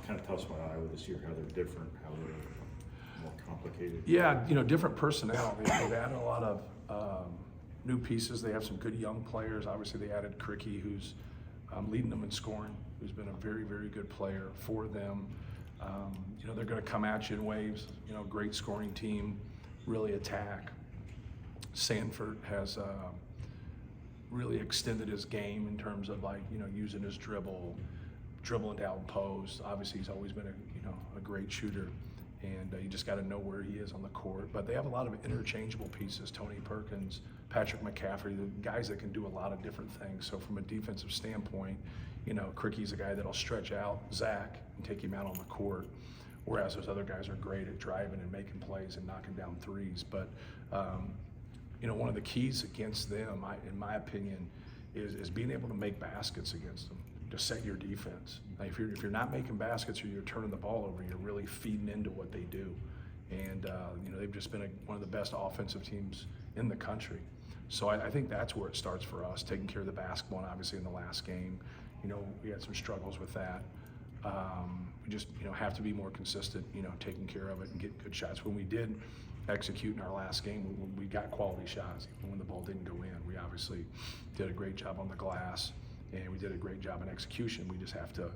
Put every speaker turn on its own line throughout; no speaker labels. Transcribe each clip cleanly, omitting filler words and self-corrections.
kind of tell us about Iowa this year, how they're different, how they're more complicated.
Yeah, different personnel. They've added a lot of new pieces. They have some good young players. Obviously, they added Cricky, who's leading them in scoring, who's been a very, very good player for them. They're going to come at you in waves. Great scoring team, really attack. Sanford has really extended his game in terms of using his dribbling down post. Obviously, he's always been a great shooter, and you just got to know where he is on the court. But they have a lot of interchangeable pieces. Tony Perkins, Patrick McCaffrey, the guys that can do a lot of different things. So from a defensive standpoint, Cricky's a guy that'll stretch out Zach and take him out on the court, whereas those other guys are great at driving and making plays and knocking down threes. But one of the keys against them, in my opinion, is being able to make baskets against them, to set your defense. Like if you're not making baskets or you're turning the ball over, you're really feeding into what they do. And they've just been one of the best offensive teams in the country. So I think that's where it starts for us, taking care of the basketball. And obviously in the last game, we had some struggles with that. We just have to be more consistent, taking care of it and get good shots. When we did execute in our last game, we got quality shots. Even when the ball didn't go in, we obviously did a great job on the glass, and we did a great job in execution. We just have to,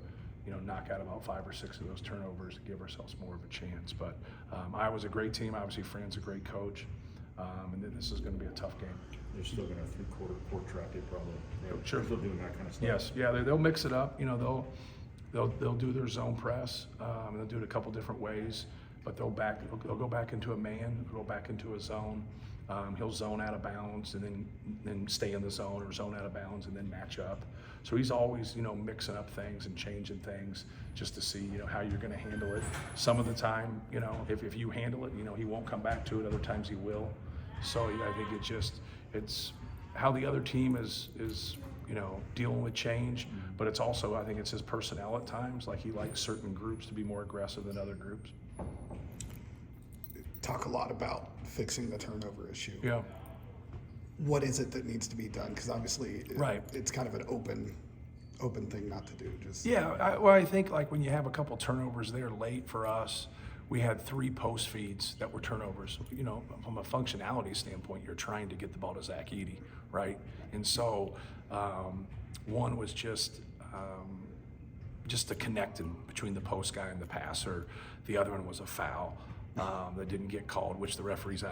knock out about 5 or 6 of those turnovers to give ourselves more of a chance. But Iowa's a great team. Obviously, Fran's a great coach, and then this is going to be a tough game.
They're still going to have three-quarter court track it probably.
Sure.
They're still doing that kind of stuff.
Yes, yeah, they'll mix it up. They'll do their zone press. They'll do it a couple different ways, but they'll go back into a man, go back into a zone. He'll zone out of bounds and then stay in the zone, or zone out of bounds and then match up. So he's always mixing up things and changing things just to see how you're going to handle it. Some of the time, if you handle it, he won't come back to it. Other times he will. So I think it's how the other team is dealing with change, but it's also, I think it's his personnel at times. Like he likes certain groups to be more aggressive than other groups.
Talk a lot about fixing the turnover issue.
Yeah.
What is it that needs to be done? Because obviously,
Right.
It's kind of an open thing not to do. Just
Yeah, I think like when you have a couple turnovers there late for us, we had 3 post feeds that were turnovers. From a functionality standpoint, you're trying to get the ball to Zach Edey, right? And so one was just the connecting between the post guy and the passer. The other one was a foul that didn't get called, which the referees,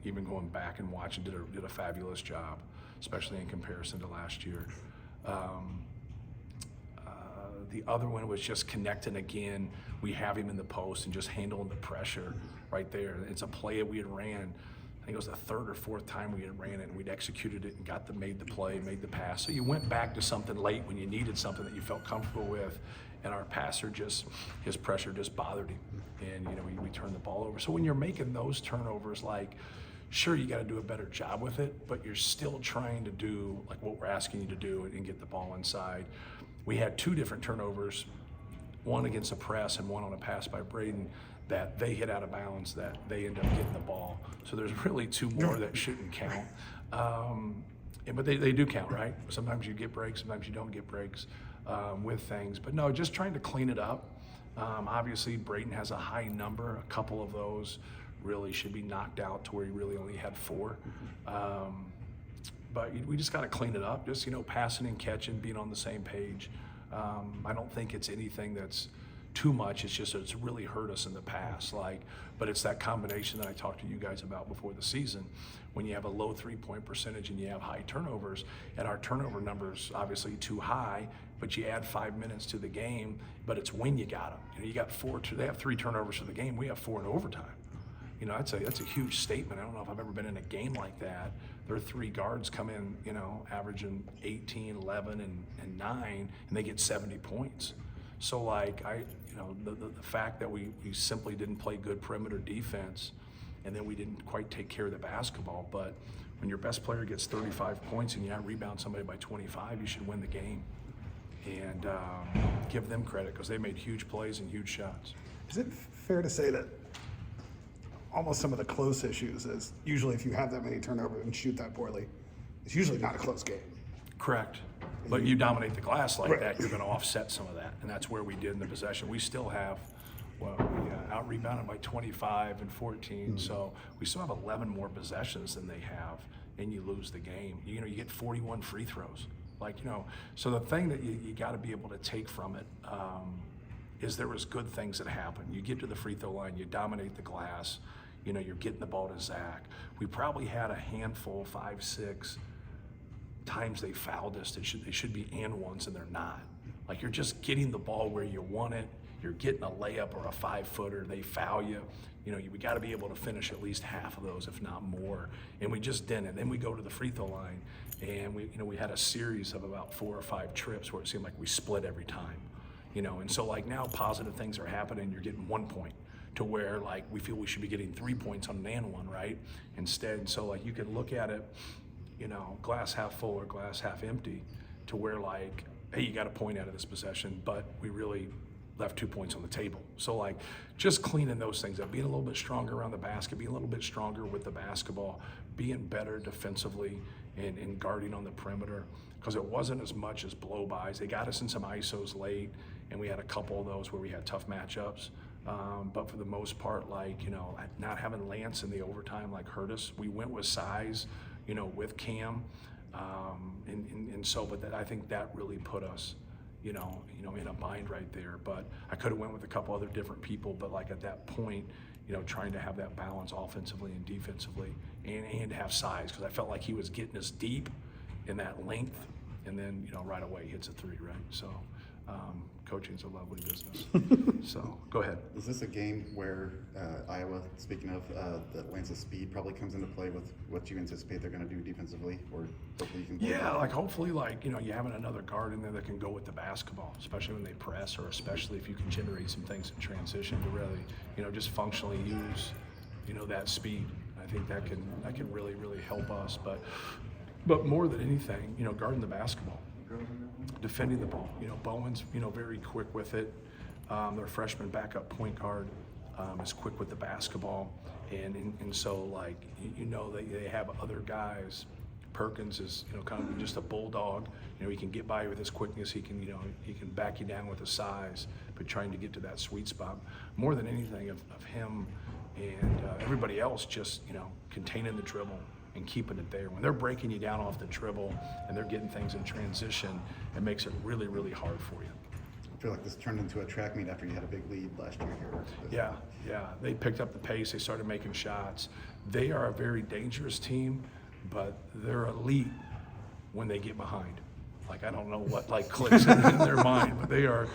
even going back and watching, did a fabulous job, especially in comparison to last year. The other one was just connecting again. We have him in the post and just handling the pressure right there. It's a play that we had ran. I think it was the 3rd or 4th time we had ran it, and we'd executed it and made the play, made the pass. So you went back to something late when you needed something that you felt comfortable with, and our passer his pressure just bothered him, and we turned the ball over. So when you're making those turnovers, sure, you got to do a better job with it, but you're still trying to do like what we're asking you to do and get the ball inside. We had 2 different turnovers, one against a press and one on a pass by Braden, that they hit out of bounds, that they end up getting the ball. So there's really 2 more that shouldn't count. But they do count, right? Sometimes you get breaks, sometimes you don't get breaks with things. But no, just trying to clean it up. Obviously, Braden has a high number. A couple of those really should be knocked out to where he really only had 4. But we just got to clean it up, just, passing and catching, being on the same page. I don't think it's anything that's too much. It's just it's really hurt us in the past. But it's that combination that I talked to you guys about before the season. When you have a low 3-point percentage and you have high turnovers, and our turnover numbers obviously too high, but you add 5 minutes to the game, but it's when you got them. You got 4. They have 3 turnovers for the game. We have 4 in overtime. That's a huge statement. I don't know if I've ever been in a game like that. Their 3 guards come in, averaging 18, 11, and 9, and they get 70 points. So the fact that we simply didn't play good perimeter defense, and then we didn't quite take care of the basketball. But when your best player gets 35 points and you out-rebound somebody by 25, you should win the game. And give them credit, because they made huge plays and huge shots.
Is it fair to say that almost some of the close issues is usually if you have that many turnovers and shoot that poorly, it's usually not a close game?
Correct. But you dominate the glass like
Right.
that, you're going to offset some of that, and that's where we did in the possession. We still have, well, we out-rebounded by 25 and 14, so we still have 11 more possessions than they have, and you lose the game. You know, you get 41 free throws. Like, you know, so the thing that you got to be able to take from it is there was good things that happen. You get to the free throw line, you dominate the glass, you know, you're getting the ball to Zach. We probably had a handful, 5, 6 times they fouled us. They should be and ones, and they're not. Like, you're just getting the ball where you want it. You're getting a layup or a 5-footer. They foul you. You know, we got to be able to finish at least half of those, if not more. And we just didn't. Then we go to the free throw line, and we had a series of about 4 or 5 trips where it seemed like we split every time. You know, and so like now positive things are happening. You're getting 1 point to where like we feel we should be getting 3 points on an and one, right? Instead, so like you can look at it, you know, glass half full or glass half empty, to where like, hey, you got a point out of this possession, but we really left 2 points on the table. So like just cleaning those things up, being a little bit stronger around the basket, being a little bit stronger with the basketball, being better defensively and guarding on the perimeter, because it wasn't as much as blow-bys. They got us in some ISOs late, and we had a couple of those where we had tough matchups. But for the most part, like, you know, not having Lance in the overtime like hurt us. We went with size, you know, with Cam, and so, but that, I think that really put us, you know, in a bind right there. But I could have went with a couple other different people, but like at that point, you know, trying to have that balance offensively and defensively, and have size, because I felt like he was getting us deep in that length, and then, you know, right away he hits a 3, right? So coaching's a lovely business. So go ahead.
Is this a game where Iowa, speaking of, that Lance's speed probably comes into play with what you anticipate they're going to do defensively, or hopefully you can?
Yeah, like hopefully, like, you know, you having another guard in there that can go with the basketball, especially when they press, or especially if you can generate some things in transition to really, you know, just functionally use, you know, that speed. I think that can really help us. But more than anything, you know, guarding the basketball, defending the ball. You know, Bowen's, you know, very quick with it. Their freshman backup point guard is quick with the basketball, and so like, you know, they have other guys. Perkins is, you know, kind of just a bulldog. You know, he can get by you with his quickness. He can, you know, he can back you down with his size, but trying to get to that sweet spot. More than anything of him and everybody else, just, you know, containing the dribble and keeping it there. When they're breaking you down off the dribble and they're getting things in transition, it makes it really hard for you.
I feel like this turned into a track meet after you had a big lead last year here.
Yeah. They picked up the pace. They started making shots. They are a very dangerous team, but they're elite when they get behind. Like, I don't know what like clicks in their mind, but they're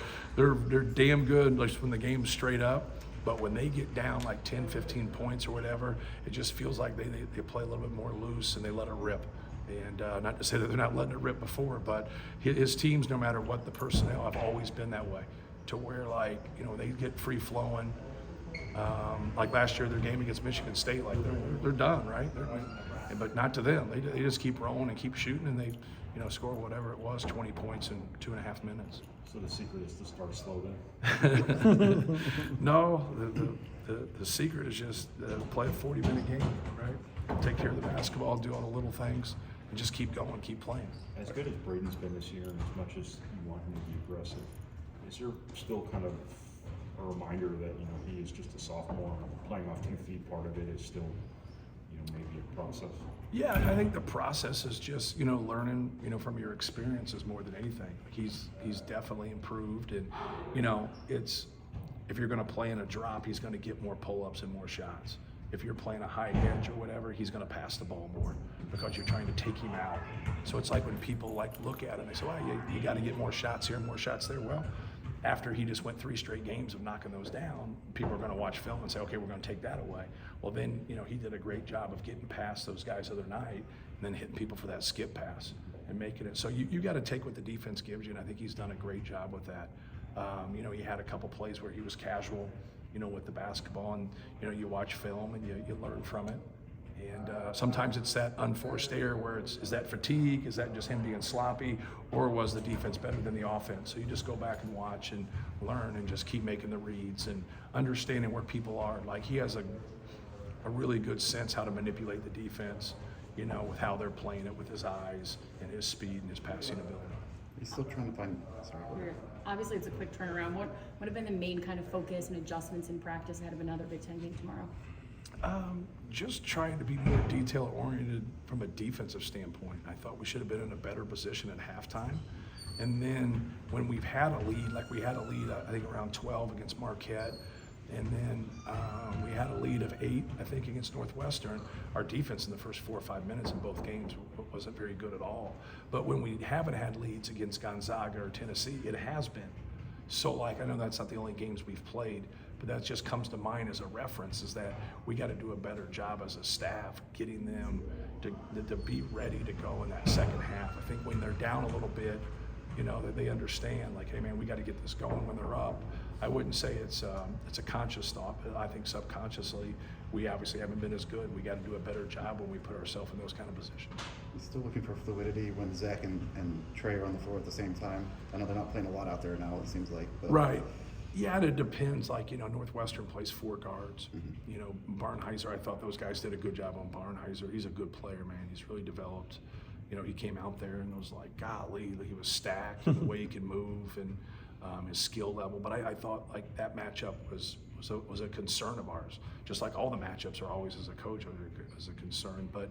damn good like when the game's straight up. But when they get down like 10, 15 points or whatever, it just feels like they play a little bit more loose and they let it rip. And not to say that they're not letting it rip before, but his teams, no matter what the personnel, have always been that way, to where, like, you know, they get free flowing. Like last year, their game against Michigan State, like they're done, right? But not to them. They just keep rolling and keep shooting, and they, you know, score whatever it was, 20 points in 2.5 minutes.
So the secret is to start slow then?
No, the secret is just play a 40-minute game, right? Take care of the basketball, do all the little things, and just keep going, keep playing.
As good as Braden's been this year, and as much as you want him to be aggressive, is there still kind of a reminder that, you know, he is just a sophomore, playing off 2 feet, part of it is still, you know, maybe a process?
Yeah, I think the process is just, you know, learning, you know, from your experiences more than anything. He's definitely improved, and, you know, it's, if you're going to play in a drop, he's going to get more pull-ups and more shots. If you're playing a high edge or whatever, he's going to pass the ball more because you're trying to take him out. So it's like when people like look at it, they say, well, you got to get more shots here, more shots there. Well, after he just went 3 straight games of knocking those down, people are going to watch film and say, okay, we're going to take that away. Well, then, you know, he did a great job of getting past those guys the other night and then hitting people for that skip pass and making it. So you got to take what the defense gives you, and I think he's done a great job with that. You know, he had a couple plays where he was casual, you know, with the basketball, and, you know, you watch film and you learn from it. And sometimes it's that unforced error where is that fatigue? Is that just him being sloppy? Or was the defense better than the offense? So you just go back and watch and learn and just keep making the reads and understanding where people are. Like, he has a really good sense how to manipulate the defense, you know, with how they're playing it with his eyes and his speed and his passing ability.
He's still trying to find, sorry.
Obviously, it's a quick turnaround. What have been the main kind of focus and adjustments in practice ahead of another Big Ten game tomorrow?
Just trying to be more detail-oriented from a defensive standpoint. I thought we should have been in a better position at halftime. And then when we've had a lead, like we had a lead, I think around 12 against Marquette, and then we had a lead of 8, I think, against Northwestern. Our defense in the first 4 or 5 minutes in both games wasn't very good at all. But when we haven't had leads against Gonzaga or Tennessee, it has been. So, like, I know that's not the only games we've played, but that just comes to mind as a reference, is that we got to do a better job as a staff getting them to be ready to go in that second half. I think when they're down a little bit, you know, that they understand, like, hey man, we got to get this going when they're up. I wouldn't say it's a conscious thought, but I think subconsciously we obviously haven't been as good. We got to do a better job when we put ourselves in those kind of positions.
He's still looking for fluidity when Zach and Trey are on the floor at the same time. I know they're not playing a lot out there now, it seems like. But
Right. Yeah, and it depends. Like, you know, Northwestern plays 4 guards. You know, Barnheiser, I thought those guys did a good job on Barnheiser. He's a good player, man. He's really developed. You know, he came out there and was like, golly, he was stacked in the way he could move and his skill level. But I thought, like, that matchup was a concern of ours. Just like all the matchups are always, as a coach, as a concern. But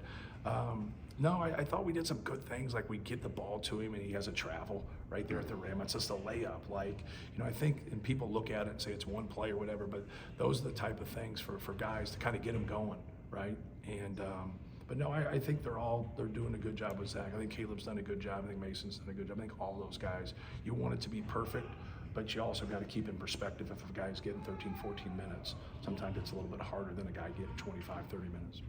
no, I thought we did some good things. Like, we get the ball to him and he has a travel right there at the rim. It's just a layup. Like, you know, I think, and people look at it and say it's one play or whatever, but those are the type of things for guys to kind of get them going, right? And but no, I think they're doing a good job with Zach. I think Caleb's done a good job. I think Mason's done a good job. I think all those guys, you want it to be perfect, but you also got to keep in perspective if a guy's getting 13, 14 minutes. Sometimes it's a little bit harder than a guy getting 25, 30 minutes.